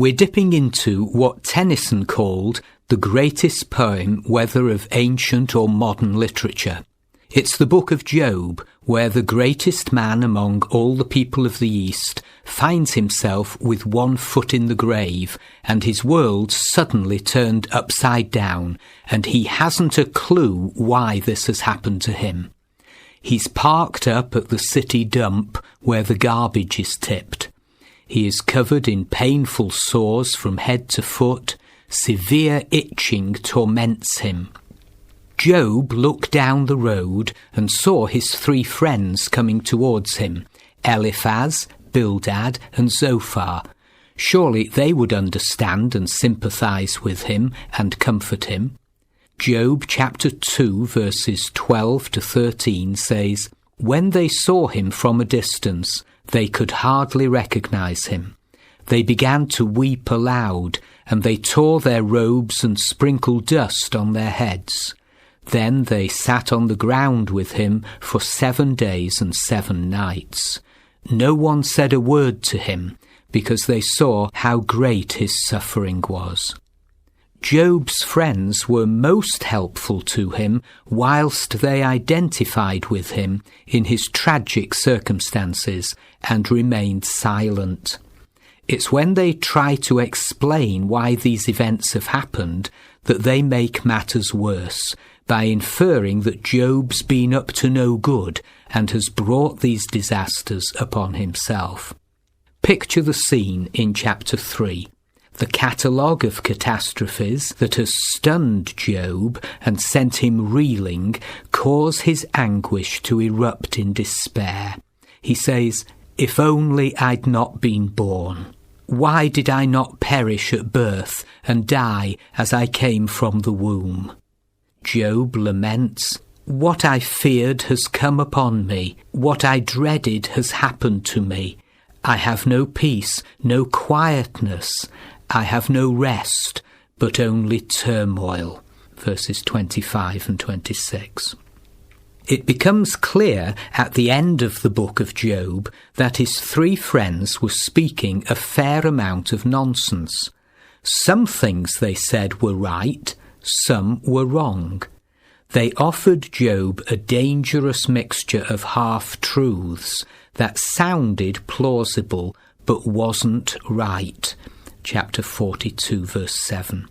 We're dipping into what Tennyson called the greatest poem, whether of ancient or modern literature. It's the book of Job, where the greatest man among all the people of the East finds himself with one foot in the grave, and his world suddenly turned upside down, and he hasn't a clue why this has happened to him. He's parked up at the city dump where the garbage is tipped. He is covered in painful sores from head to foot. Severe itching torments him. Job looked down the road and saw his 3 friends coming towards him, Eliphaz, Bildad, and Zophar. Surely they would understand and sympathize with him and comfort him. Job chapter 2 verses 12 to 13 says, "When they saw him from a distance, they could hardly recognize him. They began to weep aloud, and they tore their robes and sprinkled dust on their heads. Then they sat on the ground with him for 7 days and 7 nights. No one said a word to him, because they saw how great his suffering was." Job's friends were most helpful to him whilst they identified with him in his tragic circumstances and remained silent. It's when they try to explain why these events have happened that they make matters worse, by inferring that Job's been up to no good and has brought these disasters upon himself. Picture the scene in chapter 3. The catalogue of catastrophes that has stunned Job and sent him reeling cause his anguish to erupt in despair. He says, "If only I'd not been born. Why did I not perish at birth and die as I came from the womb?" Job laments, "What I feared has come upon me. What I dreaded has happened to me. I have no peace, no quietness. I have no rest, but only turmoil." Verses 25 and 26. It becomes clear at the end of the book of Job that his 3 friends were speaking a fair amount of nonsense. Some things they said were right, some were wrong. They offered Job a dangerous mixture of half-truths that sounded plausible but wasn't right. Chapter 42, verse 7.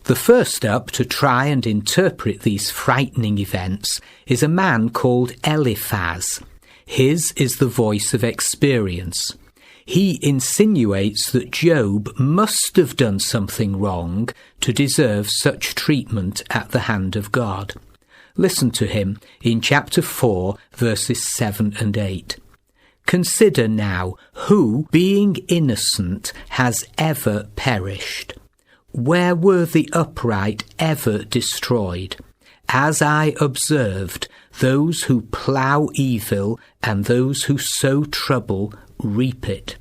The first up to try and interpret these frightening events is a man called Eliphaz. His is the voice of experience. He insinuates that Job must have done something wrong to deserve such treatment at the hand of God. Listen to him in chapter 4, verses 7 and 8. "Consider now who, being innocent, has ever perished. Where were the upright ever destroyed? As I observed, those who plough evil and those who sow trouble reap it."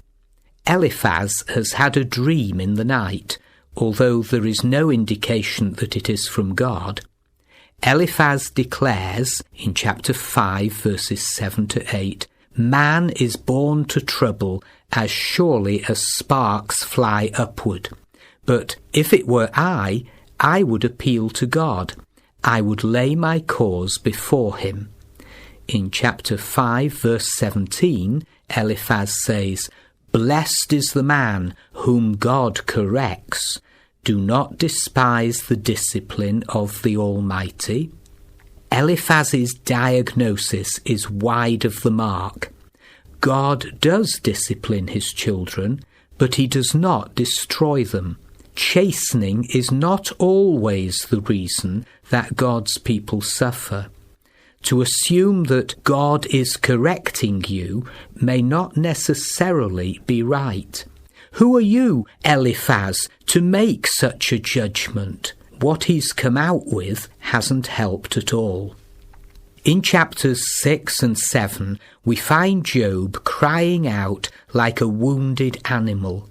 Eliphaz has had a dream in the night, although there is no indication that it is from God. Eliphaz declares, in chapter 5, verses 7 to 8, "Man is born to trouble as surely as sparks fly upward. But if it were I would appeal to God. I would lay my cause before him." In chapter 5, verse 17, Eliphaz says, "Blessed is the man whom God corrects. Do not despise the discipline of the Almighty." Eliphaz's diagnosis is wide of the mark. God does discipline his children, but he does not destroy them. Chastening is not always the reason that God's people suffer. To assume that God is correcting you may not necessarily be right. Who are you, Eliphaz, to make such a judgment? What he's come out with hasn't helped at all. In chapters 6 and 7, we find Job crying out like a wounded animal.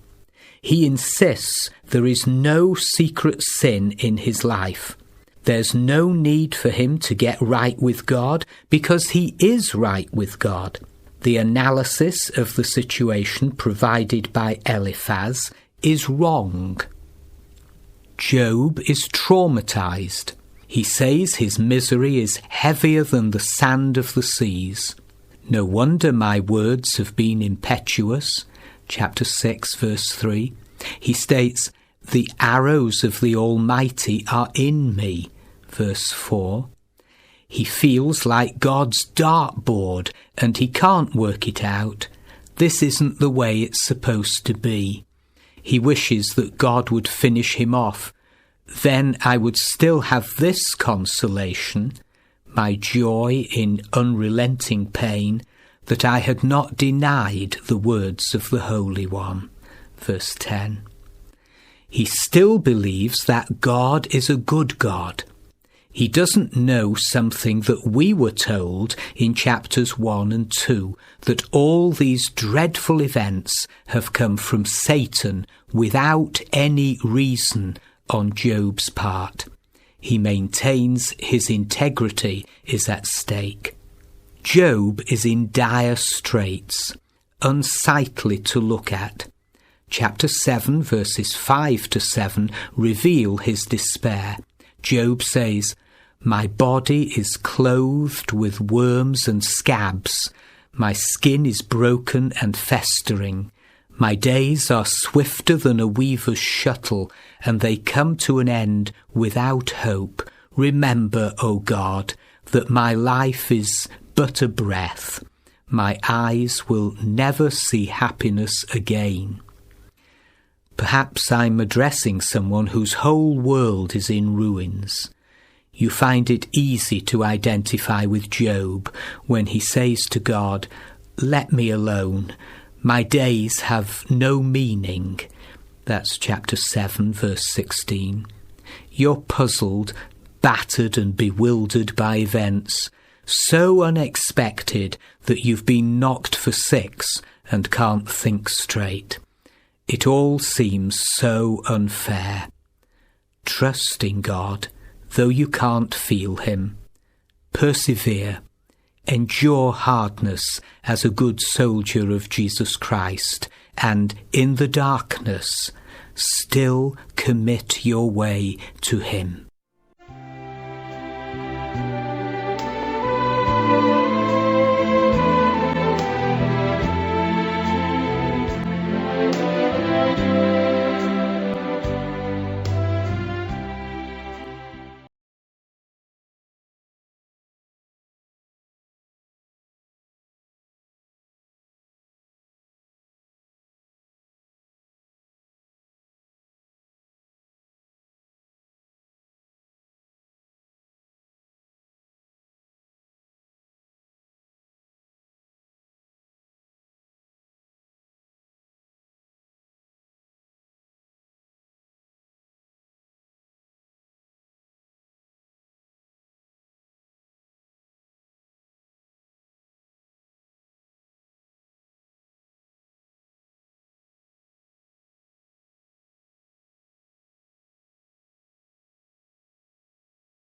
He insists there is no secret sin in his life. There's no need for him to get right with God because he is right with God. The analysis of the situation provided by Eliphaz is wrong. Job is traumatized. He says his misery is heavier than the sand of the seas. No wonder my words have been impetuous. Chapter 6, verse 3. He states, the arrows of the Almighty are in me. Verse 4. He feels like God's dartboard and he can't work it out. This isn't the way it's supposed to be. He wishes that God would finish him off. Then I would still have this consolation, my joy in unrelenting pain, that I had not denied the words of the Holy One. Verse 10. He still believes that God is a good God. He doesn't know something that we were told in chapters 1 and 2, that all these dreadful events have come from Satan without any reason on Job's part. He maintains his integrity is at stake. Job is in dire straits, unsightly to look at. Chapter 7, verses 5 to 7 reveal his despair. Job says, my body is clothed with worms and scabs. My skin is broken and festering. My days are swifter than a weaver's shuttle, and they come to an end without hope. Remember, O God, that my life is but a breath. My eyes will never see happiness again. Perhaps I'm addressing someone whose whole world is in ruins. You find it easy to identify with Job when he says to God, let me alone. My days have no meaning. That's chapter 7, verse 16. You're puzzled, battered and bewildered by events, so unexpected that you've been knocked for 6 and can't think straight. It all seems so unfair. Trust in God, though you can't feel him. Persevere. Endure hardness as a good soldier of Jesus Christ, and in the darkness, still commit your way to him.